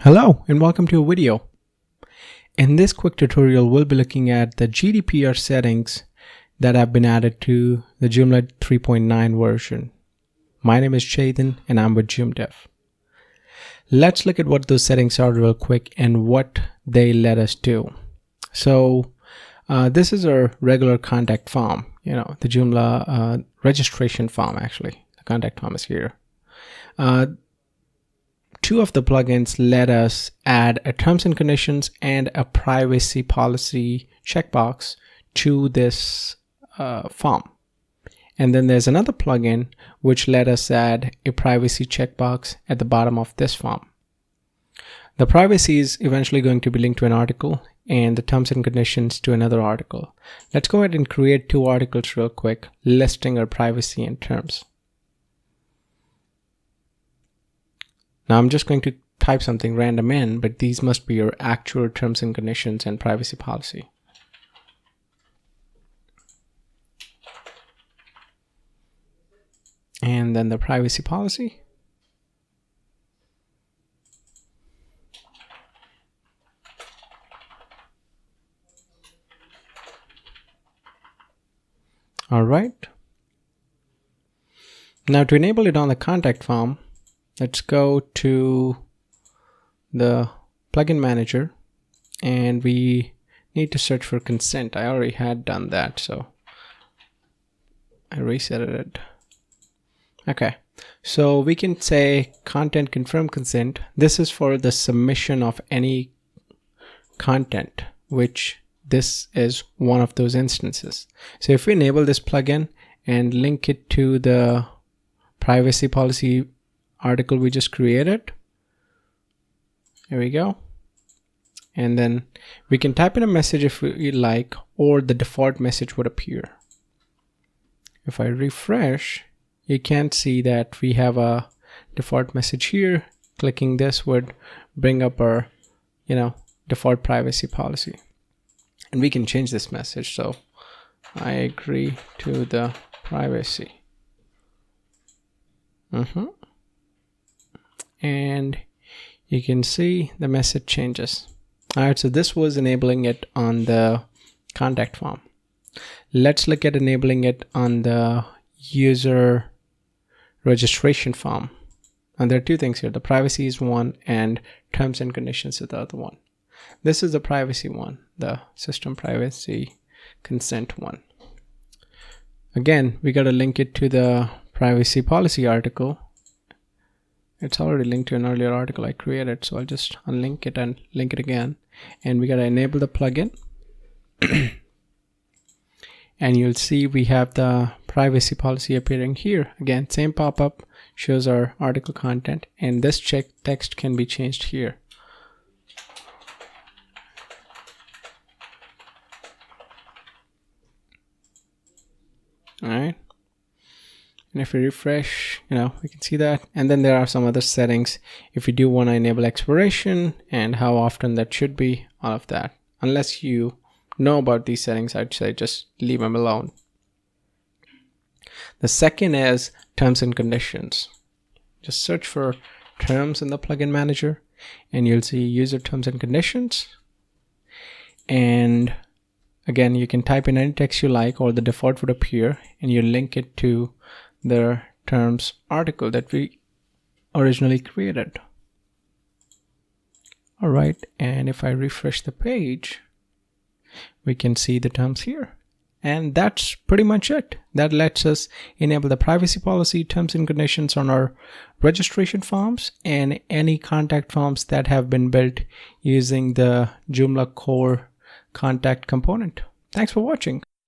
Hello and welcome to a video. In this quick tutorial, we'll be looking at the GDPR settings that have been added to the Joomla 3.9 version. My name is Chetan and I'm with Joomdev. Let's look at what those settings are real quick and what they let us do. So this is a regular contact form, the Joomla registration form actually. The contact form is here. Two of the plugins let us add a terms and conditions and a privacy policy checkbox to this form. And then there's another plugin which let us add a privacy checkbox at the bottom of this form. The privacy is eventually going to be linked to an article and the terms and conditions to another article. Let's go ahead and create two articles real quick listing our privacy and terms. Now I'm just going to type something random in, but these must be your actual terms and conditions and privacy policy. And then the privacy policy. All right. Now to enable it on the contact form, let's go to the plugin manager and we need to search for consent. I already had done that, so I reset it. Okay, so we can say content confirm consent. This is for the submission of any content, which this is one of those instances. So if we enable this plugin and link it to the privacy policy article we just created, here we go, and then we can type in a message if we like, or the default message would appear. If I refresh, you can see that we have a default message here. Clicking this would bring up our default privacy policy, and we can change this message. So I agree to the privacy. And you can see the message changes. All right, so this was enabling it on the contact form. Let's look at enabling it on the user registration form. And there are two things here. The privacy is one and terms and conditions is the other one. This is the privacy one, the system privacy consent one. Again, we got to link it to the privacy policy article. It's already linked to an earlier article I created, so I'll just unlink it and link it again. And we got to enable the plugin. And you'll see we have the privacy policy appearing here. Again, same pop-up, shows our article content, and this text can be changed here. All right. And if we refresh, we can see that. And then there are some other settings. If you do want to enable expiration and how often that should be, all of that. Unless you know about these settings, I'd say just leave them alone. The second is terms and conditions. Just search for terms in the plugin manager and you'll see user terms and conditions. And again, you can type in any text you like, or the default would appear, and you link it to the terms article that we originally created. All right, and if I refresh the page, we can see the terms here. And that's pretty much it. That lets us enable the privacy policy, terms and conditions on our registration forms and any contact forms that have been built using the Joomla core contact component. Thanks for watching.